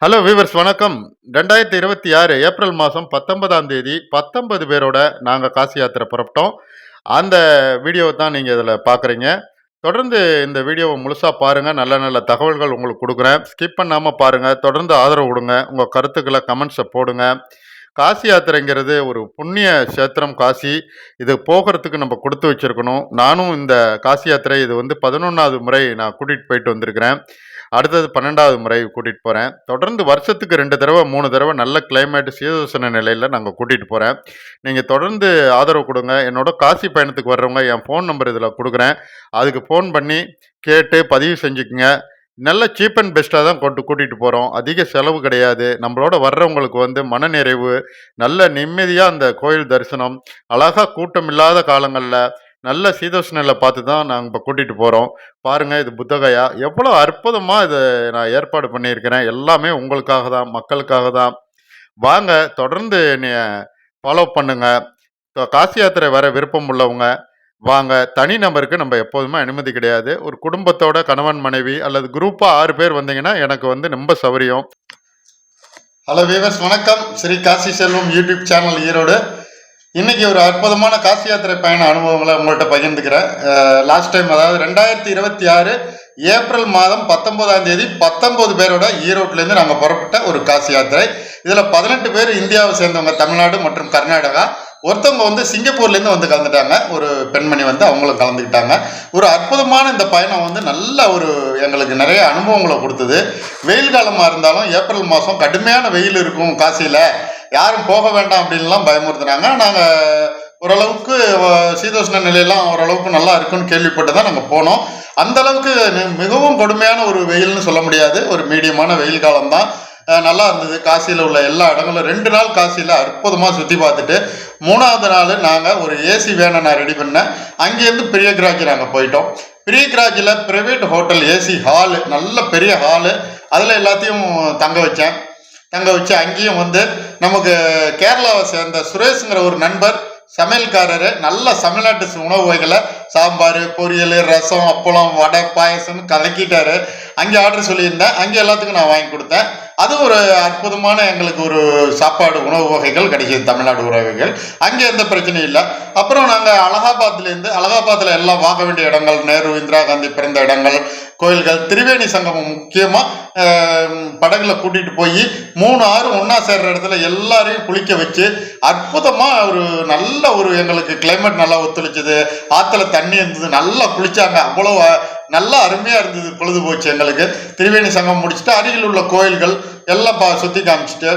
Hello viewers வணக்கம். 2026 April மாதம் 19ஆம் தேதி 19 பேரோட நாங்கள் காசி யாத்திரை புறப்பட்டோம். அந்த வீடியோவை தான் நீங்கள் இதில் பார்க்குறீங்க. தொடர்ந்து இந்த வீடியோவை முழுசாக பாருங்கள். நல்ல நல்ல தகவல்கள் உங்களுக்கு கொடுக்குறேன். ஸ்கிப் பண்ணாமல் பாருங்கள். தொடர்ந்து ஆதரவு கொடுங்க. உங்கள் கருத்துக்களை கமெண்ட்ஸை போடுங்க. காசி யாத்திரைங்கிறது ஒரு புண்ணிய கஷேத்திரம் காசி. இது போகிறதுக்கு நம்ம கொடுத்து வச்சிருக்கணும். நானும் இந்த காசி யாத்திரை இது 11வது முறை நான் கூட்டிகிட்டு போயிட்டு வந்திருக்கிறேன். அடுத்தது 12வது முறை கூட்டிகிட்டு போகிறேன். தொடர்ந்து வருஷத்துக்கு 2 தடவை 3 தடவை நல்ல கிளைமேட் சீதோஷண நிலையில் நாங்கள் கூட்டிகிட்டு போகிறேன். நீங்கள் தொடர்ந்து ஆதரவு கொடுங்க. என்னோட காசி பயணத்துக்கு வர்றவங்க என் ஃபோன் நம்பர் இதில் கொடுக்குறேன். அதுக்கு ஃபோன் பண்ணி கேட்டு பதிவு செஞ்சுக்குங்க. நல்ல சீப் அண்ட் பெஸ்ட்டாக தான் கூட்டிகிட்டு போகிறோம். அதிக செலவு கிடையாது. நம்மளோட வர்றவங்களுக்கு மனநிறைவு, நல்ல நிம்மதியாக அந்த கோயில் தரிசனம், அழகாக கூட்டம் இல்லாத காலங்களில் நல்ல சீதோஷ்ணலை பார்த்து தான் நாங்கள் இப்போ கூட்டிகிட்டு போகிறோம். பாருங்கள், இது புத்தகையா எவ்வளோ அற்புதமாக இதை நான் ஏற்பாடு பண்ணியிருக்கிறேன். எல்லாமே உங்களுக்காக தான், மக்களுக்காக தான். வாங்க, தொடர்ந்து என்னைய ஃபாலோ பண்ணுங்கள். காசி யாத்திரை வர விருப்பம் உள்ளவங்க வாங்க. தனி நபருக்கு நம்ம எப்போதுமே அனுமதி கிடையாது. ஒரு குடும்பத்தோட கணவன் மனைவி அல்லது குரூப்பாக 6 பேர் வந்தீங்கன்னா எனக்கு ரொம்ப சௌகரியம். ஹலோ வீவர்ஸ் வணக்கம். ஸ்ரீ காசி செல்வம் யூடியூப் சேனல் ஈரோடு. இன்னைக்கு ஒரு அற்புதமான காசி யாத்திரை பயண அனுபவங்களை உங்கள்கிட்ட பகிர்ந்துக்கிறேன். லாஸ்ட் டைம், அதாவது 2026 ஏப்ரல் மாதம் 19ஆம் தேதி 19 பேரோட ஈரோட்டிலேருந்து நாங்கள் புறப்பட்ட ஒரு காசி யாத்திரை. இதில் 18 பேர் இந்தியாவை சேர்ந்தவங்க, தமிழ்நாடு மற்றும் கர்நாடகா. ஒருத்தவங்க சிங்கப்பூர்லேருந்து கலந்துட்டாங்க. ஒரு பெண்மணி அவங்களும் கலந்துக்கிட்டாங்க. ஒரு அற்புதமான இந்த பயணம் நல்ல ஒரு எங்களுக்கு நிறைய அனுபவங்களை கொடுத்தது. வெயில் காலமாக இருந்தாலும் ஏப்ரல் மாதம் கடுமையான வெயில் இருக்கும் காசியில், யாரும் போக வேண்டாம் அப்படின்லாம் பயமுறுத்துனாங்க. நாங்கள் ஓரளவுக்கு சீதோஷ்ண நிலையெல்லாம் ஓரளவுக்கு நல்லா இருக்குன்னு கேள்விப்பட்டு தான் நாங்கள் போனோம். அந்த அளவுக்கு மிகவும் கொடுமையான ஒரு வெயில்னு சொல்ல முடியாது. ஒரு மீடியமான வெயில் காலம்தான். நல்லா இருந்தது. காசியில் உள்ள எல்லா இடங்களும் 2 நாள் காசியில் அற்புதமாக சுற்றி பார்த்துட்டு 3வது நாள் நாங்கள் ஒரு ஏசி வேனை நான் ரெடி பண்ணேன். அங்கேருந்து பிரியக்ராஜ் நாங்கள் போயிட்டோம். பிரியக்ராஜில் ப்ரைவேட் ஹோட்டல், ஏசி ஹாலு, நல்ல பெரிய ஹாலு, அதில் எல்லாத்தையும் தங்க வச்சு அங்கேயும் நமக்கு கேரளாவை சேர்ந்த சுரேஷுங்கிற ஒரு நண்பர், சமையல்காரரு, நல்ல தமிழ்நாட்டு உணவு வகைகளை சாம்பார், பொரியல், ரசம், அப்பளம், வடை, பாயசம்னு கலக்கிட்டாரு. அங்கே ஆர்டர் சொல்லியிருந்தேன். அங்கே எல்லாத்துக்கும் நான் வாங்கி கொடுத்தேன். அது ஒரு அற்புதமான எங்களுக்கு ஒரு சாப்பாடு உணவு வகைகள் கிடைக்கிது, தமிழ்நாடு உணவுகள். அங்கே எந்த பிரச்சனையும் இல்லை. அப்புறம் நாங்கள் அலகாபாத்தில் எல்லாம் பார்க்க வேண்டிய இடங்கள், நேரு, இந்திரா காந்தி பிறந்த இடங்கள், கோயில்கள், திரிவேணி சங்கமம் முக்கியமாக படகுல கூட்டிகிட்டு போய் 3 ஆறு ஒன்றா சேர்ற இடத்துல எல்லாரையும் குளிக்க வச்சு அற்புதமாக நல்ல எங்களுக்கு கிளைமேட் நல்லா ஒத்துழைச்சிது. ஆற்றுல தண்ணி இருந்தது, நல்லா குளிச்சாங்க. அவ்வளோ நல்லா அருமையாக இருந்தது. பொழுது போச்சு எங்களுக்கு. திரிவேணி சங்கம் முடிச்சுட்டு அருகில் உள்ள கோயில்கள் எல்லாம் சுற்றி காமிச்சிட்டு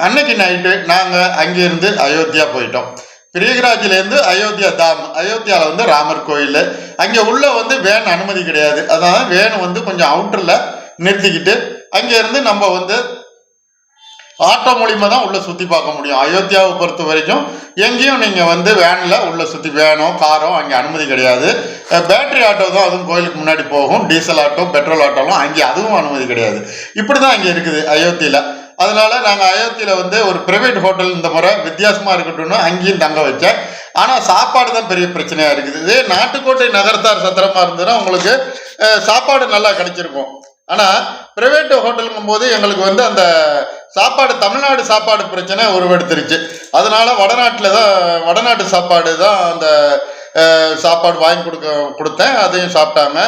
அன்னைக்கு நைட்டு நாங்கள் அங்கேருந்து அயோத்தியா போயிட்டோம். பிரியகராஜிலேருந்து அயோத்தியா தாம், அயோத்தியாவில் ராமர் கோயில். அங்கே உள்ள வேன் அனுமதி கிடையாது. அதனால வேன் கொஞ்சம் அவுட்டரில் நிறுத்திக்கிட்டு அங்கேருந்து நம்ம ஆட்டோ மூலியமாக தான் உள்ளே சுற்றி பார்க்க முடியும். அயோத்தியாவை பொறுத்த வரைக்கும் எங்கேயும் நீங்கள் வேனில் உள்ளே சுற்றி, வேனோ காரோ அங்கே அனுமதி கிடையாது. பேட்டரி ஆட்டோ தான் அதுவும் கோயிலுக்கு முன்னாடி போகும். டீசல் ஆட்டோ, பெட்ரோல் ஆட்டோலாம் அங்கே அதுவும் அனுமதி கிடையாது. இப்படி தான் அங்கே இருக்குது அயோத்தியில். அதனால நாங்கள் அயோத்தியில் ஒரு ப்ரைவேட் ஹோட்டல் இந்த முறை வித்தியாசமாக இருக்கட்டும்னு அங்கேயும் தங்க வச்சேன். ஆனால் சாப்பாடு தான் பெரிய பிரச்சனையாக இருக்குது. இதே நாட்டுக்கோட்டை நகரத்தார் சத்திரமாக இருந்ததுன்னா உங்களுக்கு சாப்பாடு நல்லா கிடைச்சிருக்கும். ஆனால் ப்ரைவேட் ஹோட்டலுங்கும் போது எங்களுக்கு அந்த சாப்பாடு, தமிழ்நாடு சாப்பாடு பிரச்சனை உருவெடுத்துருச்சு. அதனால வடநாட்டு சாப்பாடு தான் அந்த சாப்பாடு வாங்கி கொடுத்தேன். அதையும் சாப்பிட்டாங்க.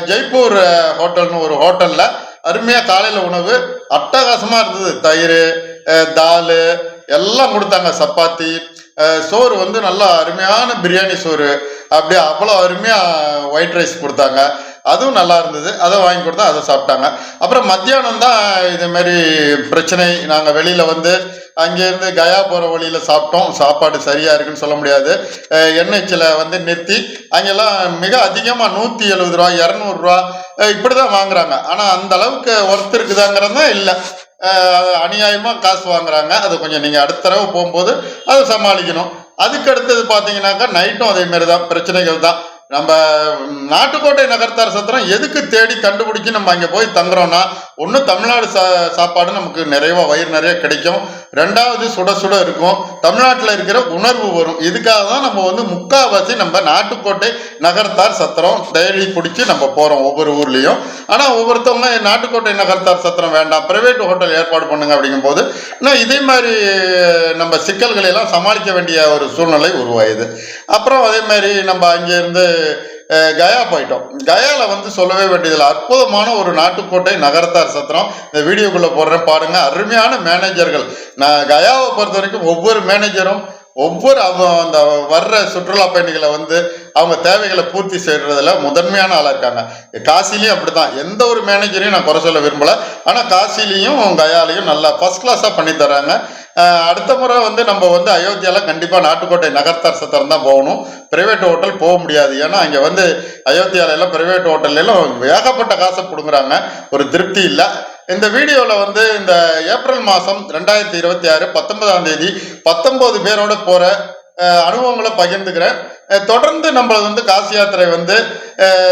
ஜெய்ப்பூர் ஹோட்டல்னு ஒரு ஹோட்டலில் அருமையாக காலையில் உணவு அட்டகாசமாக இருந்தது. தயிர், தால் எல்லாம் கொடுத்தாங்க. சப்பாத்தி, சோறு நல்லா அருமையான பிரியாணி சோறு, அப்படியே அவ்வளோ அருமையாக ஒயிட் ரைஸ் கொடுத்தாங்க. அதுவும் நல்லா இருந்தது. அதை வாங்கி கொடுத்தா அதை சாப்பிட்டாங்க. அப்புறம் மத்தியானம் தான் இதுமாரி பிரச்சனை. நாங்கள் வெளியில் அங்கேருந்து கயா போகிற வழியில் சாப்பிட்டோம். சாப்பாடு சரியாக இருக்குன்னு சொல்ல முடியாது. என்ஹெச்சில் நிறுத்தி அங்கெல்லாம் மிக அதிகமாக 170 ரூபா, 200 ரூபா இப்படி தான் வாங்குறாங்க. ஆனால் அந்த அளவுக்கு ஒர்த் இருக்குதாங்கிறது தான் இல்லை. அநியாயமாக காசு வாங்குறாங்க. அது கொஞ்சம் நீங்கள் அடுத்த தடவை போகும்போது அதை சமாளிக்கணும். அதுக்கு அடுத்தது பார்த்தீங்கன்னாக்கா நைட்டும் அதேமாரி தான் பிரச்சனைகள் தான். நம்ம நாட்டுக்கோட்டை நகரத்தார் சத்திரம் எதுக்கு தேடி கண்டுபிடிச்சி நம்ம அங்கே போய் தங்குறோன்னா, ஒன்று தமிழ்நாடு சாப்பாடு நமக்கு நிறைவா வயிறு நிறைய கிடைக்கும், ரெண்டாவது சுட சுட இருக்கும், தமிழ்நாட்டில் இருக்கிற உணர்வு வரும். இதுக்காக தான் நம்ம வந்து முக்கால்வாசி நம்ம நாட்டுக்கோட்டை நகரத்தார் சத்திரம் டெய்லி பிடிச்சி நம்ம போகிறோம் ஒவ்வொரு ஊர்லேயும். ஆனால் ஒவ்வொருத்தவங்க நாட்டுக்கோட்டை நகரத்தார் சத்திரம் வேண்டாம், பிரைவேட் ஹோட்டல் ஏற்பாடு பண்ணுங்க அப்படிங்கும்போது இன்னும் இதே மாதிரி நம்ம சிக்கல்களை எல்லாம் சமாளிக்க வேண்டிய ஒரு சூழ்நிலை உருவாயுது. அப்புறம் அதே மாதிரி நம்ம அங்கேருந்து கயா போயிட்டோம். கயாவில் வந்து சொல்லவே வேண்டியதில்லை, அற்புதமான ஒரு நாட்டுக்கோட்டை நகரத்தார் சத்திரம். இந்த வீடியோக்குள்ளே போடுறேன் பாருங்க, அருமையான மேனேஜர்கள். நான் கயாவை பொறுத்த வரைக்கும் ஒவ்வொரு மேனேஜரும் ஒவ்வொரு அந்த வர்ற சுற்றுலா பயணிகளை வந்து அவங்க தேவைகளை பூர்த்தி செய்யறதுல முதன்மையான ஆளாக இருக்காங்க. காசிலையும் அப்படிதான், எந்த ஒரு மேனேஜரையும் நான் குறை சொல்ல விரும்பல, ஆனால் காசிலையும் கயாலையும் நல்லா ஃபர்ஸ்ட் கிளாஸாக பண்ணி தர்றாங்க. அடுத்த முறை வந்து நம்ம வந்து அயோத்தியாவில் கண்டிப்பாக நாட்டுக்கோட்டை நகர்த்தார் சத்திரம் தான் போகணும், பிரைவேட் ஹோட்டல் போக முடியாது. ஏன்னா இங்கே வந்து அயோத்தியாவில எல்லாம் பிரைவேட் ஹோட்டல்லாம் ஏகப்பட்ட காசை கொடுக்குறாங்க, ஒரு திருப்தி இல்லை. இந்த வீடியோவில் வந்து இந்த ஏப்ரல் மாதம் 2026 19ஆம் தேதி 19 பேரோட போகிற அனுபவங்களை பகிர்ந்துக்கிறேன். தொடர்ந்து நம்ம வந்து காசி யாத்திரை வந்து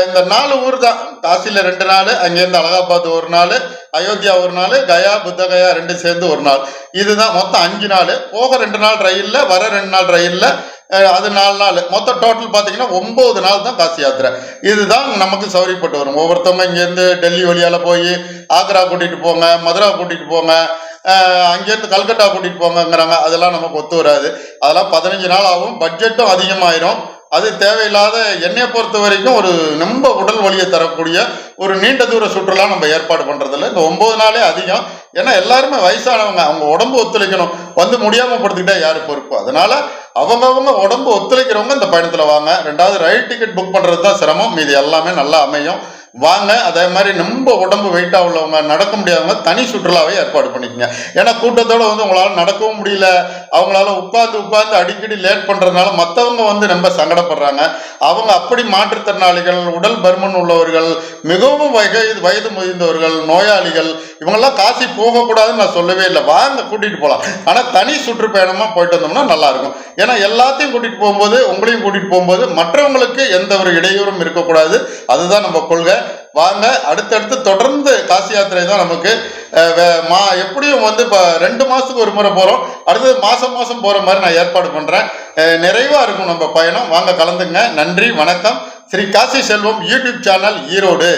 இந்த 4 ஊர் தான். காசியில் 2 நாள், அங்கேருந்து அலகாபாத் ஒரு நாள், அயோத்தியா ஒரு நாள், கயா புத்தகயா 2 சேர்ந்து ஒரு நாள், இதுதான் மொத்தம் 5 நாள். போக 2 நாள் ரயிலில், வர 2 நாள் ரயிலில், அது 4 நாள், மொத்தம் டோட்டல் பார்த்தீங்கன்னா 9 நாள் தான் காசி யாத்திரை. இதுதான் நமக்கு சௌரியப்பட்டு வரும். ஒவ்வொருத்தவங்க இங்கேருந்து டெல்லி வழியால் போய் ஆக்ரா கூட்டிகிட்டு போங்க, மதுரா கூட்டிகிட்டு போங்க, அங்கேருந்து கல்கட்டா கூட்டிகிட்டு போங்கங்கிறாங்க. அதெல்லாம் நமக்கு ஒத்து வராது. அதெல்லாம் 15 நாள் ஆகும், பட்ஜெட்டும் அதிகமாயிரும். அது தேவையில்லாத, என்னையை பொறுத்த வரைக்கும் ஒரு ரொம்ப உடல் வலியை தரக்கூடிய ஒரு நீண்ட தூர சுற்றுலா நம்ம ஏற்பாடு பண்ணுறதில்ல. இந்த 9 நாளே அதிகம். ஏன்னா எல்லாருமே வயசானவங்க, அவங்க உடம்பு ஒத்துழைக்கணும். வந்து முடியாமல் படுத்துக்கிட்டா யார் பொறுப்பு? அதனால அவங்கவுங்க உடம்பு ஒத்துழைக்கிறவங்க இந்த பயணத்தில் வாங்க. 2வது ரயில் டிக்கெட் புக் பண்ணுறது தான் சிரமம், மீது எல்லாமே நல்லா அமையும். வாங்க. அதே மாதிரி ரொம்ப உடம்பு வெயிட்டாக உள்ளவங்க, நடக்க முடியாதவங்க தனி சுற்றுலாவை ஏற்பாடு பண்ணிக்கங்க. ஏன்னா கூட்டத்தோடு வந்து உங்களால் நடக்கவும் முடியல, அவங்களால உட்கார்ந்து அடிக்கடி லேட் பண்ணுறதுனால மற்றவங்க வந்து ரொம்ப சங்கடப்படுறாங்க. அவங்க அப்படி மாற்றுத்திறனாளிகள், உடல் பருமன் உள்ளவர்கள், மிகவும் வயது முதிர்ந்தவர்கள், நோயாளிகள், இவங்கெல்லாம் காசி போகக்கூடாதுன்னு நான் சொல்லவே இல்லை. வாங்க, கூட்டிகிட்டு போகலாம். ஆனால் தனி சுற்றுப்பயணமாக போயிட்டு வந்தோம்னா நல்லாயிருக்கும். ஏன்னா எல்லாத்தையும் கூட்டிகிட்டு போகும்போது, உங்களையும் கூட்டிகிட்டு போகும்போது மற்றவங்களுக்கு எந்த ஒரு இடையூறும் இருக்கக்கூடாது. அதுதான் நம்ம கொள்கை. வாங்க, அடுத்தடுத்து தொடர்ந்து காசி யாத்திரை தான் நமக்கு. எப்படியும் வந்து இப்போ 2 மாதத்துக்கு ஒரு முறை போகிறோம், அடுத்தது மாதம் போகிற மாதிரி நான் ஏற்பாடு பண்ணுறேன். நிறைவாக இருக்கும் நம்ம பயணம். வாங்க, கலந்துங்க. நன்றி, வணக்கம். ஸ்ரீ காசி செல்வம் யூடியூப் சேனல், ஈரோடு.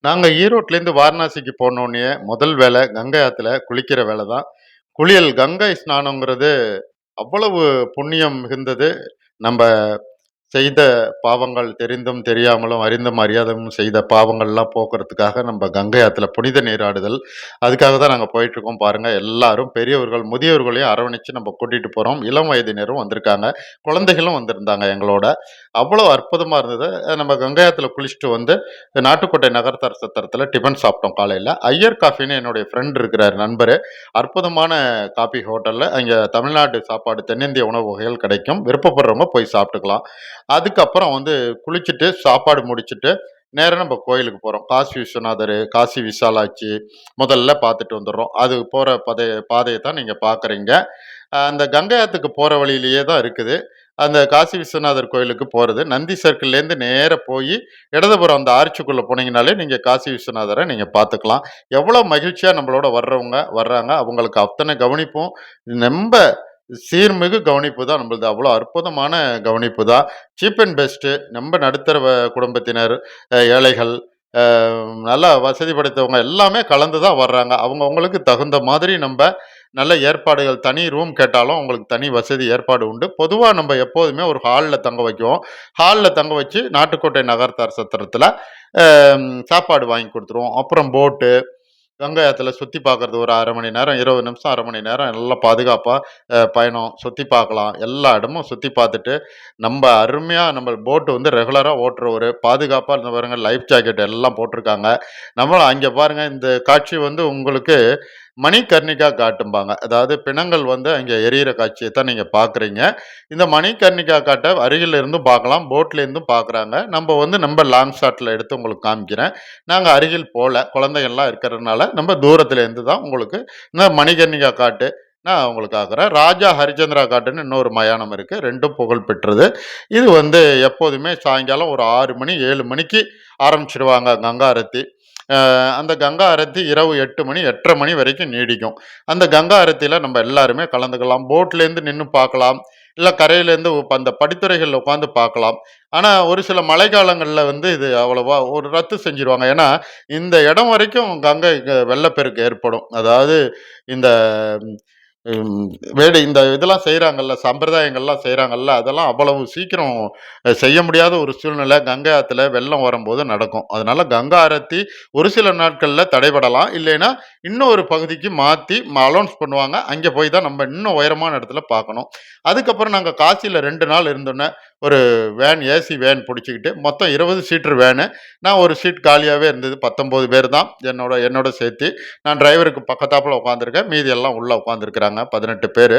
நாங்கள் ஈரோட்லேருந்து வாரணாசிக்கு போனோடனே முதல் வேலை கங்கை ஆற்றுல குளிக்கிற வேலை தான். குளியல், கங்கை ஸ்நானங்கிறது அவ்வளவு புண்ணியம் மிகுந்தது. நம்ம செய்த பாவங்கள், தெரிந்தும் தெரியாமலும் அறிந்தும் அறியாதவும் செய்த பாவங்கள்லாம் போக்குறதுக்காக நம்ம கங்கை ஆற்றுல புனித நீராடுதல், அதுக்காக தான் நாங்கள் போயிட்டுருக்கோம். பாருங்கள், எல்லாரும் பெரியவர்கள் முதியவர்களையும் அரவணைச்சு நம்ம கூட்டிகிட்டு போகிறோம். இளம் வயதினரும் வந்திருக்காங்க, குழந்தைகளும் வந்திருந்தாங்க எங்களோட. அவ்வளோ அற்புதமாக இருந்தது. நம்ம கங்கை ஆற்றுல குளிச்சுட்டு வந்து நாட்டுக்கோட்டை நகர்த்தார் சத்திரத்தில் டிஃபன் சாப்பிட்டோம் காலையில். ஐயர் காஃபின்னு என்னுடைய ஃப்ரெண்ட் இருக்கிறார், நண்பர். அற்புதமான காஃபி ஹோட்டலில் அங்கே தமிழ்நாட்டு சாப்பாடு, தென்னிந்திய உணவு வகைகள் கிடைக்கும். விருப்பப்படுறவங்க போய் சாப்பிட்டுக்கலாம். அதுக்கப்புறம் வந்து குளிச்சுட்டு சாப்பாடு முடிச்சுட்டு நேரம் நம்ம கோயிலுக்கு போகிறோம். காசி விஸ்வநாதர், காசி விசாலாட்சி முதல்ல பார்த்துட்டு வந்துடுறோம். அது போகிற பாதையை தான் நீங்கள் பார்க்குறீங்க. அந்த கங்கையாத்துக்கு போகிற வழியிலேயே தான் இருக்குது அந்த காசி விஸ்வநாதர் கோயிலுக்கு போகிறது. நந்தி சர்க்கிள்லேருந்து நேராக போய் இடதுபுறம் அந்த ஆர்ச்சுக்குள்ளே போனீங்கனாலே நீங்கள் காசி விஸ்வநாதரை நீங்கள் பார்த்துக்கலாம். எவ்வளோ மகிழ்ச்சியாக நம்மளோட வர்றாங்க. அவங்களுக்கு அத்தனை கவனிப்பும் ரொம்ப சீர்மிகு கவனிப்பு தான் நம்மளது. அவ்வளோ அற்புதமான கவனிப்பு தான். Cheap and best. நம்ம நடுத்தர குடும்பத்தினர், ஏழைகள், நல்லா வசதி படைத்தவங்க எல்லாமே கலந்து தான் வர்றாங்க. அவங்கவுங்களுக்கு தகுந்த மாதிரி நம்ம நல்ல ஏற்பாடுகள், தனி ரூம் கேட்டாலும் அவங்களுக்கு தனி வசதி ஏற்பாடு உண்டு. பொதுவாக நம்ம எப்போதுமே ஒரு ஹாலில் தங்க வைக்குவோம். ஹாலில் தங்க வச்சு நாட்டுக்கோட்டை நகர்த்தார் சத்திரத்தில் சாப்பாடு வாங்கி கொடுத்துருவோம். அப்புறம் போட்டு கங்கை ஆற்றுல சுற்றி பார்க்குறது ஒரு 1/2 மணி நேரம், 20 நிமிஷம், 1/2 மணி நேரம் எல்லாம் பாதுகாப்பாக பயணம் சுற்றி பார்க்கலாம். எல்லா இடமும் சுற்றி பார்த்துட்டு நம்ம அருமையாக நம்ம போட்டு வந்து ரெகுலராக ஓட்டுறவர் பாதுகாப்பாக இருந்த பாருங்க, லைஃப் ஜாக்கெட் எல்லாம் போட்டிருக்காங்க. நம்மளும் அங்கே பாருங்கள், இந்த காட்சி வந்து உங்களுக்கு மணிகர்ணிகா காட்டும்பாங்க. அதாவது பிணங்கள் வந்து அங்கே எரியிற காட்சியை தான் நீங்கள் பார்க்குறீங்க. இந்த மணிகர்ணிகா காட்டை அருகில் இருந்தும் பார்க்கலாம், போட்லேருந்தும் பார்க்குறாங்க. நம்ம வந்து நம்ம லாங் ஷாட்டில் எடுத்து உங்களுக்கு காமிக்கிறேன். நாங்கள் அருகில் போகல, குழந்தைகள்லாம் இருக்கிறதுனால நம்ம தூரத்துலேருந்து தான் உங்களுக்கு இந்த மணிகர்ணிகா காட்டு நான் உங்களுக்கு ஆக்குறேன். ராஜா ஹரிச்சந்திரா காட்டுன்னு இன்னொரு மயானம் இருக்குது, 2ம் புகழ் பெற்றது. இது வந்து எப்போதுமே சாயங்காலம் ஒரு 6 மணி 7 மணிக்கு ஆரம்பிச்சிடுவாங்க கங்கா ஆரத்தி. அந்த கங்கா ஆரத்தி இரவு 8 மணி 8:30 மணி வரைக்கும் நீடிக்கும். அந்த கங்கா ஆரத்தியில் நம்ம எல்லாருமே கலந்துக்கலாம். போட்லேருந்து நின்று பார்க்கலாம், இல்லை கரையிலேருந்து அந்த படித்துறைகளில் உட்காந்து பார்க்கலாம். ஆனால் ஒரு சில மழைக்காலங்களில் வந்து இது அவ்வளவா ஒரு ரத்து செஞ்சிருவாங்க. ஏன்னா இந்த இடம் வரைக்கும் கங்கை வெள்ளப்பெருக்கு ஏற்படும். அதாவது இந்த ம், இந்த இதெல்லாம் செய்கிறாங்கல்ல, சம்பிரதாயங்கள்லாம் செய்கிறாங்கல்ல, அதெல்லாம் அவ்வளவு சீக்கிரம் செய்ய முடியாத ஒரு சூழ்நிலை கங்கை ஆற்றுல வெள்ளம் வரும்போது நடக்கும். அதனால கங்கா ஆரத்தி ஒரு சில நாட்களில் தடைபடலாம். இல்லைன்னா இன்னும் ஒரு பகுதிக்கு மாற்றி அலௌன்ஸ் பண்ணுவாங்க. அங்கே போய் தான் நம்ம இன்னும் உயரமான இடத்துல பார்க்கணும். அதுக்கப்புறம் நாங்கள் காசியில் 2 நாள் இருந்தோன்னே ஒரு வேன், ஏசி வேன் பிடிச்சிக்கிட்டு, மொத்தம் 20 சீட்டர் வேனு. நான் ஒரு சீட் காலியாகவே இருந்தது. 19 பேர் தான் என்னோட சேர்த்து. நான் டிரைவருக்கு பக்கத்தாப்புல உட்காந்துருக்கேன். மீதி எல்லாம் உள்ளே உட்காந்துருக்குறாங்க. 18 பேர்.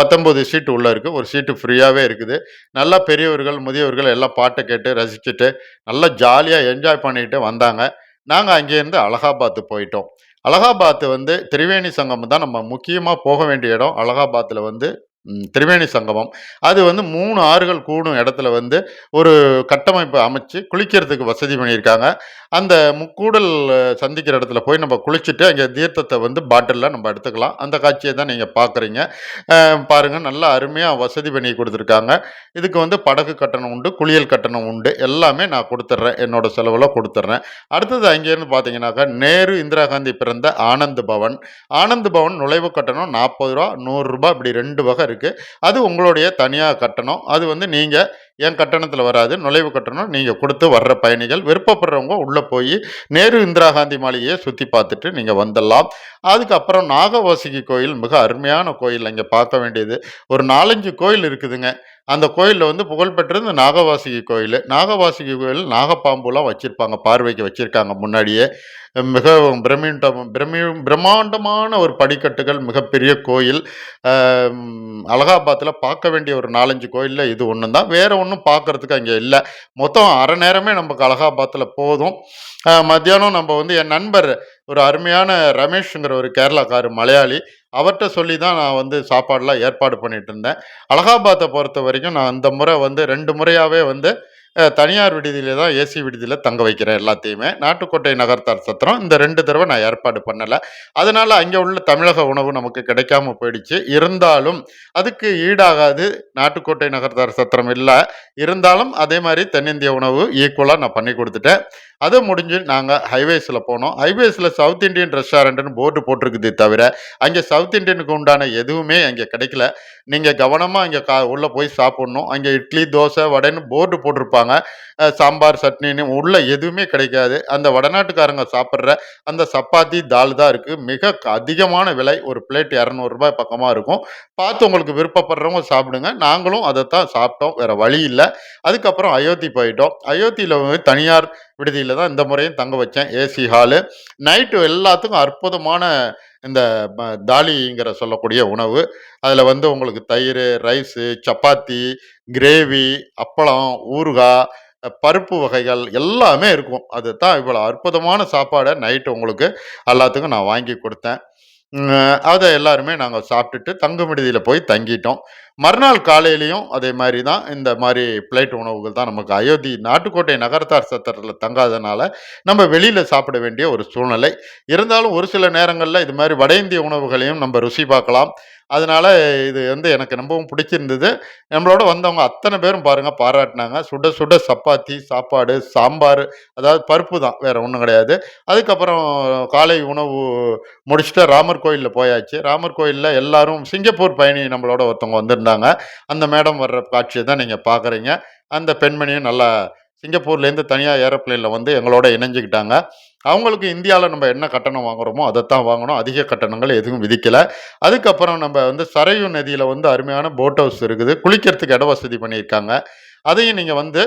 19 சீட்டு உள்ளே இருக்குது. ஒரு சீட்டு ஃப்ரீயாகவே இருக்குது. நல்லா பெரியவர்கள், முதியவர்கள் எல்லாம் பாட்டை கேட்டு ரசிச்சுட்டு நல்லா ஜாலியாக என்ஜாய் பண்ணிட்டு வந்தாங்க. நாங்கள் அங்கேருந்து அலகாபாத் போயிட்டோம். அலகாபாத் வந்து திரிவேணி சங்கமம் தான் நம்ம முக்கியமாக போக வேண்டிய இடம். அலகாபாத்தில் வந்து திரிவேணி சங்கமம். அது வந்து 3 ஆறுகள் கூடும் இடத்துல வந்து ஒரு கட்டமைப்பு அமைச்சு குளிக்கிறதுக்கு வசதி பண்ணியிருக்காங்க. அந்த முக்கூடல் சந்திக்கிற இடத்துல போய் நம்ம குளிச்சுட்டு அங்கே தீர்த்தத்தை வந்து பாட்டிலில் நம்ம எடுத்துக்கலாம். அந்த காட்சியை தான் நீங்கள் பார்க்குறீங்க. பாருங்கள், நல்லா அருமையாக வசதி பண்ணி கொடுத்துருக்காங்க. இதுக்கு வந்து படகு கட்டணம் உண்டு, குளியல் கட்டணம் உண்டு. எல்லாமே நான் கொடுத்துட்றேன், என்னோட செலவில் கொடுத்துட்றேன். அடுத்தது அங்கேருந்து பார்த்தீங்கன்னாக்கா நேரு இந்திரா காந்தி பிறந்த ஆனந்த் பவன். ஆனந்த் பவன் நுழைவு கட்டணம் 40 ரூபா, 100 ரூபாய், இப்படி 2 வகை இருக்குது. அது உங்களுடைய தனியாக கட்டணம். அது வந்து நீங்கள் என் கட்டணத்தில் வராது. நுழைவு கட்டணம் நீங்கள் கொடுத்து வர்ற பயணிகள். விருப்பப்படுறவங்க உள்ளே போய் நேரு இந்திரா காந்தி மாளிகையை சுற்றி பார்த்துட்டு நீங்கள் வந்துடலாம். அதுக்கப்புறம் நாகவாசுகி கோயில் மிக அருமையான கோயில். அங்கே பார்க்க வேண்டியது ஒரு 4-5 கோயில் இருக்குதுங்க. அந்த கோயிலில் வந்து புகழ்பெற்றது நாகவாசுகி கோயில். நாகவாசுகி கோயில் நாகப்பாம்புலாம் வச்சுருப்பாங்க, பார்வைக்கு வச்சுருக்காங்க முன்னாடியே. மிகவும் பிரம்மாண்டமான ஒரு படிக்கட்டுகள், மிகப்பெரிய கோயில். அலகாபாத்தில் பார்க்க வேண்டிய ஒரு 4-5 கோயிலில் இது ஒன்று தான். வேறு ஒன்றும் பார்க்குறதுக்கு அங்கே இல்லை. மொத்தம் அரை நேரமே நமக்கு அலகாபாத்தில் போதும். மத்தியானம் நம்ம வந்து என் நண்பர் ஒரு அருமையான ரமேஷுங்கிற ஒரு கேரளாக்காரு மலையாளி, அவர்கிட்ட சொல்லி தான் நான் வந்து சாப்பாடெலாம் ஏற்பாடு பண்ணிட்டு இருந்தேன். அலகாபாத்தை பொறுத்த வரைக்கும் நான் இந்த முறை வந்து 2 முறையாகவே வந்து தனியார் விடுதியில தான், ஏசி விடுதியில் தங்க வைக்கிறேன் எல்லாத்தையுமே. நாட்டுக்கோட்டை நகர்த்தார் சத்திரம் இந்த 2 தடவை நான் ஏற்பாடு பண்ணலை. அதனால் அங்கே உள்ள தமிழக உணவு நமக்கு கிடைக்காம போயிடுச்சு. இருந்தாலும் அதுக்கு ஈடாகாது நாட்டுக்கோட்டை நகர்த்தார் சத்திரம் இல்லை. இருந்தாலும் அதே மாதிரி தென்னிந்திய உணவு ஈக்குவலாக நான் பண்ணி கொடுத்துட்டேன். அதை முடிஞ்சு நாங்கள் ஹைவேஸில் போனோம். ஹைவேஸில் சவுத் இண்டியன் ரெஸ்டாரண்ட்னு போர்டு போட்டிருக்குது தவிர அங்கே சவுத் இண்டியனுக்கு உண்டான எதுவுமே அங்கே கிடைக்கல. நீங்கள் கவனமாக அங்கே உள்ளே போய் சாப்பிட்ணும். அங்கே இட்லி, தோசை, வடைன்னு போர்டு போட்டிருப்பாங்க. சாம்பார், சட்னின்னு உள்ள எதுவுமே கிடைக்காது. அந்த வடநாட்டுக்காரங்க சாப்பிட்ற அந்த சப்பாத்தி, தால் தான் இருக்குது. மிக அதிகமான விலை. ஒரு பிளேட் 200 ரூபாய் பக்கமாக இருக்கும். பார்த்து உங்களுக்கு விருப்பப்படுறவங்க சாப்பிடுங்க. நாங்களும் அதைத்தான் சாப்பிட்டோம், வேறு வழி இல்லை. அதுக்கப்புறம் அயோத்தி போயிட்டோம். அயோத்தியில் தனியார் விடுதியில் தான் இந்த முறையும் தங்க வச்சேன். AC hall. நைட்டு எல்லாத்துக்கும் அற்புதமான இந்த தாலிங்கிற சொல்லக்கூடிய உணவு. அதில் வந்து உங்களுக்கு தயிர், ரைஸு, சப்பாத்தி, கிரேவி, அப்பளம், ஊறுகாய், பருப்பு வகைகள் எல்லாமே இருக்கும். அது தான் இவ்வளோ அற்புதமான சாப்பாடை நைட்டு உங்களுக்கு எல்லாத்துக்கும் நான் வாங்கி கொடுத்தேன். அதை எல்லாருமே நாங்கள் சாப்பிட்டுட்டு தங்கும் விடுதியில் போய் தங்கிட்டோம். மறுநாள் காலையிலையும் அதே மாதிரி தான் இந்த மாதிரி பிளேட் உணவுகள் தான் நமக்கு. அயோத்தி நாட்டுக்கோட்டை நகரத்தார் சத்திரத்தில் தங்காதனால நம்ம வெளியில் சாப்பிட வேண்டிய ஒரு சூழ்நிலை. இருந்தாலும் ஒரு சில நேரங்களில் இது மாதிரி வட இந்திய உணவுகளையும் நம்ம ருசி பார்க்கலாம். அதனால இது வந்து எனக்கு ரொம்பவும் பிடிச்சிருந்தது. நம்மளோட வந்தவங்க அத்தனை பேரும் பாருங்கள் பாராட்டினாங்க. சுட சுட சப்பாத்தி, சாப்பாடு, சாம்பார், அதாவது பருப்பு தான், வேறு ஒன்றும் கிடையாது. அதுக்கப்புறம் காலை உணவு முடிச்சுட்டு ராமர் கோயிலில் போயாச்சு. ராமர் கோயிலில் எல்லாரும் சிங்கப்பூர் பயணி நம்மளோட ஒருத்தவங்க வந்திருந்தாங்க. அந்த மேடம் வர்ற காட்சியை தான் நீங்கள் பார்க்குறீங்க. அந்த பெண்மணியும் நல்லா சிங்கப்பூர்லேருந்து தனியாக ஏரோப்ளேனில் வந்து எங்களோட இணைஞ்சிக்கிட்டாங்க. அவங்களுக்கு இந்தியாவில் நம்ம என்ன கட்டணம் வாங்குகிறோமோ அதைத்தான் வாங்கணும். அதிக கட்டணங்கள் எதுவும் விதிக்கலை. அதுக்கப்புறம் நம்ம வந்து சரையு நதியில் வந்து அருமையான போட் ஹவுஸ் இருக்குது. குளிக்கிறதுக்கு இட வசதி பண்ணியிருக்காங்க. அதையும் நீங்கள் வந்து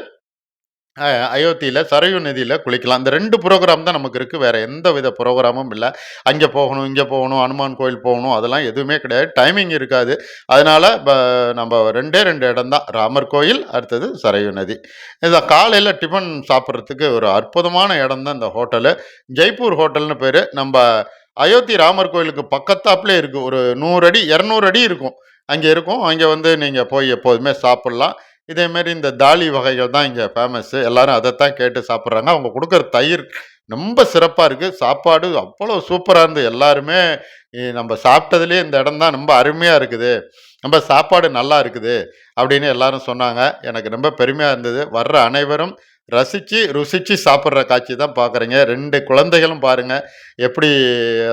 அயோத்தியில் சரையு நதியில் குளிக்கலாம். இந்த 2 ப்ரோக்ராம் தான் நமக்கு இருக்குது. வேறு எந்த வித ப்ரோக்ராமும் இல்லை. அங்கே போகணும், இங்கே போகணும், ஹனுமான் கோயில் போகணும், அதெல்லாம் எதுவுமே கிடையாது. டைமிங் இருக்காது. அதனால் நம்ம 2 இடம் தான், ராமர் கோயில், அடுத்தது சரையு நதி. இதை காலையில் டிஃபன் சாப்பிட்றதுக்கு ஒரு அற்புதமான இடம் தான் இந்த ஹோட்டலு. ஜெய்ப்பூர் ஹோட்டல்னு பேர். நம்ம அயோத்தி ராமர் கோயிலுக்கு பக்கத்தாப்புலே இருக்குது. ஒரு 100 அடி 200 அடி இருக்கும். அங்கே இருக்கும். அங்கே வந்து நீங்கள் போய் எப்போதுமே சாப்பிட்லாம். இதேமாரி இந்த தாலி வகைகள் தான் இங்கே ஃபேமஸ்ஸு. எல்லோரும் அதைத்தான் கேட்டு சாப்பிட்றாங்க. அவங்க கொடுக்குற தயிர் ரொம்ப சிறப்பா இருக்கு. சாப்பாடு அவ்வளோ சூப்பரா இருந்தது. எல்லாருமே நம்ம சாப்பிட்டதிலேயே இந்த இடம் தான் ரொம்ப அருமையா இருக்குது. ரொம்ப சாப்பாடு நல்லா இருக்குது அப்படின்னு எல்லாரும் சொன்னாங்க. எனக்கு ரொம்ப பெருமையா இருந்தது. வர்ற அனைவரும் ரசிச்சு, ருசிச்சு சாப்பிடுற காட்சி தான் பார்க்குறீங்க. 2 குழந்தைகளும் பாருங்க, எப்படி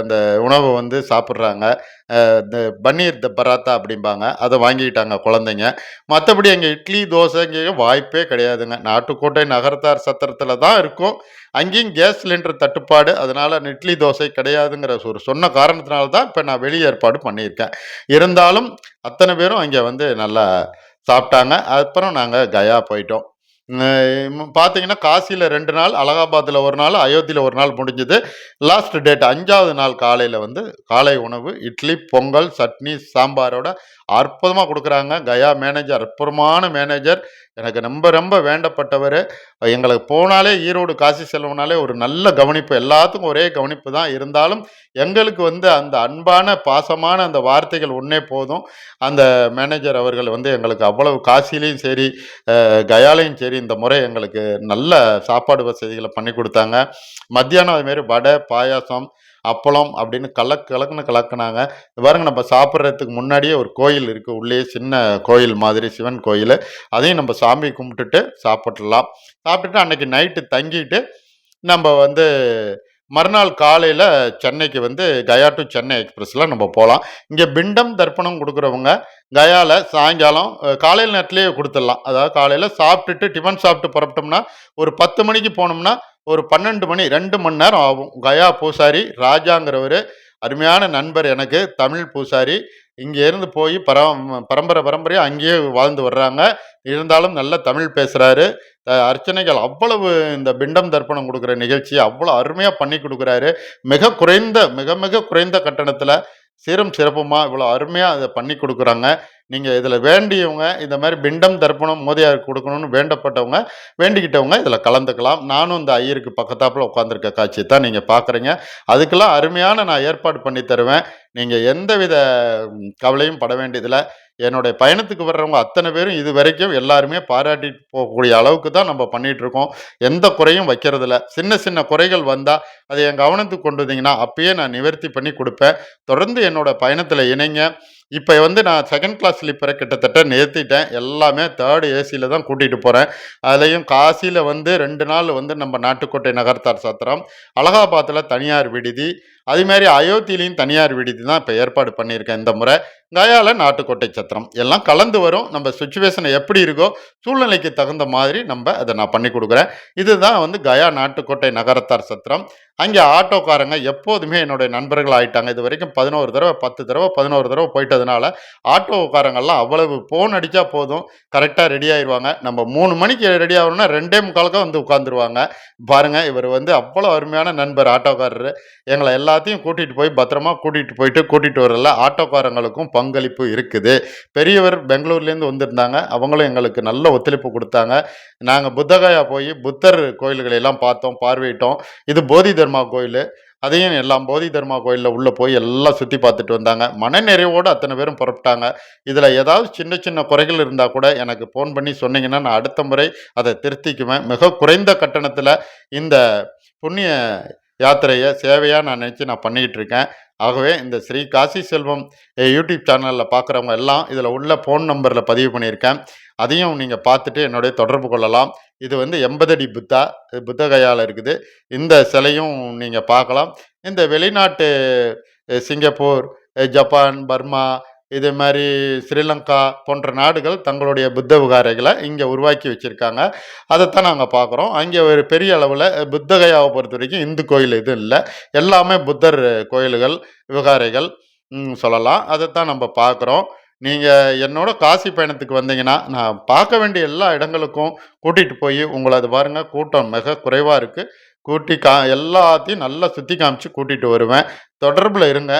அந்த உணவ வந்து சாப்பிடுறாங்க. இந்த பன்னீர் பராத்தா அப்படிம்பாங்க. அத வாங்கிக்கிட்டாங்க குழந்தைங்க. மத்தபடி அங்க இட்லி, தோசைங்க வாய்ப்பே கிடையாதுங்க. நாட்டுக்கோட்டை நகரத்தார் சத்திரத்தில தான் இருக்கும். அங்கேயும் கேஸ் சிலிண்டர் தட்டுப்பாடு. அதனால இட்லி, தோசை கிடையாதுங்கிற ஒரு சொன்ன காரணத்தினால தான் இப்ப நான் வெளி ஏற்பாடு பண்ணியிருக்கேன். இருந்தாலும் அத்தனை பேரும் அங்க வந்து நல்லா சாப்பிட்டாங்க. அப்புறம் நாங்க கயா போயிட்டோம். பார்த்தீங்கன்னா, காசியில 2 நாள், அலகாபாத்ல 1 நாள், அயோத்தியில 1 நாள் முடிஞ்சது. லாஸ்ட் டேட் 5வது நாள் காலையில வந்து காலை உணவு இட்லி, பொங்கல், சட்னி, சாம்பாரோட அற்புதமா குடுக்குறாங்க. கயா மேனேஜர் அற்புதமான மேனேஜர். எனக்கு ரொம்ப ரொம்ப வேண்டப்பட்டவரு. எங்களுக்கு போனாலே ஈரோடு காசி செல்வம்னாலே ஒரு நல்ல கவனிப்பு. எல்லாத்துக்கும் ஒரே கவனிப்பு தான். இருந்தாலும் எங்களுக்கு வந்து அந்த அன்பான, பாசமான அந்த வார்த்தைகள் ஒண்ணே போதும். அந்த மேனேஜர் அவர்கள் வந்து எங்களுக்கு அவ்வளவு காசியிலயும் சரி, கயாலையும் சரி இந்த முறை எங்களுக்கு நல்ல சாப்பாடு வசதிகளை பண்ணி கொடுத்தாங்க. மத்தியானம் அதுமாரி வடை, பாயாசம், அப்பளம் அப்படின்னு கலக்குன்னு கலக்குனாங்க. பாருங்க நம்ம சாப்பிட்றதுக்கு முன்னாடியே ஒரு கோயில் இருக்குது. உள்ளேயே சின்ன கோயில் மாதிரி சிவன் கோயில். அதையும் நம்ம சாமி கும்பிட்டுட்டு சாப்பிட்றலாம். சாப்பிட்டுட்டு அன்னைக்கு நைட்டு தங்கிட்டு நம்ம வந்து மறுநாள் காலையில் சென்னைக்கு வந்து கயா டு சென்னை எக்ஸ்பிரஸில் நம்ம போகலாம். இங்கே பிண்டம் தர்ப்பணம் கொடுக்குறவங்க கயாவில் சாயங்காலம் காலையில் நேரத்துலேயே கொடுத்துடலாம். அதாவது காலையில் சாப்பிட்டுட்டு டிஃபன் சாப்பிட்டு புறப்பட்டோம்னா ஒரு 10 மணிக்கு போனோம்னா ஒரு 12 மணி 2 மணி நேரம் ஆகும். கயா பூசாரி ராஜாங்கிறவர் அருமையான நண்பர் எனக்கு, தமிழ் பூசாரி. இங்கேருந்து போய் பரம்பரையாக அங்கேயே வாழ்ந்து வர்றாங்க. இருந்தாலும் நல்ல தமிழ் பேசுகிறாரு. அர்ச்சனைகள் அவ்வளவு இந்த பிண்டம் தர்ப்பணம் கொடுக்குற நிகழ்ச்சி அவ்வளோ அருமையாக பண்ணி கொடுக்குறாரு. மிக குறைந்த மிக மிக குறைந்த கட்டணத்தில் சீரும் சிறப்புமாக இவ்வளோ அருமையாக அதை பண்ணி கொடுக்குறாங்க. நீங்கள் இதில் வேண்டியவங்க இந்த மாதிரி பிண்டம் தர்ப்பணம் மோதியாருக்கு கொடுக்கணும்னு வேண்டப்பட்டவங்க வேண்டிக்கிட்டவங்க இதில் கலந்துக்கலாம். நானும் இந்த ஐயருக்கு பக்கத்தாப்பில் உட்காந்துருக்க காட்சியை தான் நீங்கள் பார்க்குறீங்க. அதுக்கெல்லாம் அருமையான நான் ஏற்பாடு பண்ணி தருவேன். நீங்கள் எந்தவித கவலையும் பட வேண்டியதில்லை. என்னுடைய பயணத்துக்கு வர்றவங்க அத்தனை பேரும் இது வரைக்கும் எல்லாருமே பாராட்டிட்டு போகக்கூடிய அளவுக்கு தான் நம்ம பண்ணிட்டு இருக்கோம். எந்த குறையும் வைக்கிறதில்ல. சின்ன சின்ன குறைகள் வந்தால் அதை என் கவனத்துக்கு கொண்டு வந்தீங்கன்னா அப்பயே நான் நிவர்த்தி பண்ணி கொடுப்பேன். தொடர்ந்து என்னோட பயணத்தில் இணைங்க. இப்போ வந்து நான் செகண்ட் கிளாஸ் ஸ்லீப்பரை கிட்டத்தட்ட நிறுத்திட்டேன். எல்லாமே தேர்டு ஏசியில் தான் கூட்டிகிட்டு போகிறேன். அதுலேயும் காசியில் வந்து 2 நாள் வந்து நம்ம நாட்டுக்கோட்டை நகர்த்தார் சத்திரம், அலகாபாத்தில் தனியார் விடுதி, அதுமாரி அயோத்தியிலையும் தனியார் விடுதி தான் இப்போ ஏற்பாடு பண்ணியிருக்கேன் இந்த முறை. கயாவில் நாட்டுக்கோட்டை சத்திரம் எல்லாம் கலந்து வரும். நம்ம சுச்சுவேஷன் எப்படி இருக்கோ சூழ்நிலைக்கு தகுந்த மாதிரி நம்ம அதை நான் பண்ணி கொடுக்குறேன். இதுதான் வந்து கயா நாட்டுக்கோட்டை நகரத்தார் சத்திரம். அங்கே ஆட்டோக்காரங்க எப்போதுமே என்னுடைய நண்பர்கள் ஆகிட்டாங்க. இது வரைக்கும் 11 தடவை 10 தடவை 11 தடவை போயிட்டதுனால ஆட்டோக்காரங்கள்லாம் அவ்வளவு ஃபோன் அடித்தா போதும் கரெக்டாக ரெடி ஆயிடுவாங்க. நம்ம 3 மணிக்கு ரெடி ஆகணும்னா 2:45 வந்து உட்காந்துருவாங்க. பாருங்கள், இவர் வந்து அவ்வளோ அருமையான நண்பர் ஆட்டோக்காரரு. எங்களை எல்லாத்தையும் கூட்டிகிட்டு போய் பத்திரமா கூட்டிகிட்டு வரல ஆட்டோக்காரங்களுக்கும் பங்களிப்பு இருக்குது. பெரியவர் பெங்களூர்லேருந்து வந்திருந்தாங்க. அவங்களும் எங்களுக்கு நல்ல ஒத்துழைப்பு கொடுத்தாங்க. நாங்கள் புத்தகயா போய் புத்தர் கோயில்களை எல்லாம் பார்த்தோம், பார்வையிட்டோம். இது போதி தர்மா கோயில். அதையும் எல்லாம் போதி தர்மா கோயிலில் உள்ளே போய் எல்லாம் சுற்றி பார்த்துட்டு வந்தாங்க. மனநிறைவோடு அத்தனை பேரும் புறப்பட்டாங்க. இதில் ஏதாவது சின்ன சின்ன குறைகள் இருந்தால் கூட எனக்கு ஃபோன் பண்ணி சொன்னீங்கன்னா நான் அடுத்த முறை அதை திருத்திக்குவேன். மிக குறைந்த கட்டணத்தில் இந்த புண்ணிய யாத்திரையை சேவையாக நான் நினச்சி நான் பண்ணிக்கிட்டு இருக்கேன். ஆகவே இந்த ஸ்ரீ காசி செல்வம் யூடியூப் சேனலில் பார்க்குறவங்க எல்லாம் இதில் உள்ள ஃபோன் நம்பரில் பதிவு பண்ணியிருக்கேன். அதையும் நீங்கள் பார்த்துட்டு என்னுடைய தொடர்பு கொள்ளலாம். இது வந்து 80 அடி புத்தா, புத்தகயாவில் இருக்குது. இந்த சிலையும் நீங்கள் பார்க்கலாம். இந்த வெளிநாட்டு சிங்கப்பூர், ஜப்பான், பர்மா, இது மாதிரி ஸ்ரீலங்கா போன்ற நாடுகள் தங்களுடைய புத்த விகாரைகளை இங்கே உருவாக்கி வச்சுருக்காங்க. அதைத்தான் நாங்கள் பார்க்குறோம். அங்கே ஒரு பெரிய அளவில் புத்தகயாவை பொறுத்த வரைக்கும் இந்து கோயில் எதுவும் இல்லை. எல்லாமே புத்தர் கோயில்கள், விகாரைகள் சொல்லலாம். அதைத்தான் நம்ம பார்க்குறோம். நீங்கள் என்னோட காசி பயணத்துக்கு வந்தீங்கன்னா நான் பார்க்க வேண்டிய எல்லா இடங்களுக்கும் கூட்டிகிட்டு போய் உங்களை அது பாருங்கள், கூட்டம் மிக குறைவாக இருக்குது. எல்லாத்தையும் நல்லா சுற்றி காமிச்சு கூட்டிகிட்டு வருவேன். தொடர்பில் இருங்க.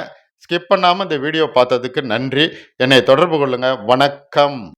ஸ்கிப் பண்ணாமல் இந்த வீடியோ பார்த்ததுக்கு நன்றி. என்னை தொடர்பு கொள்ளுங்கள். வணக்கம்.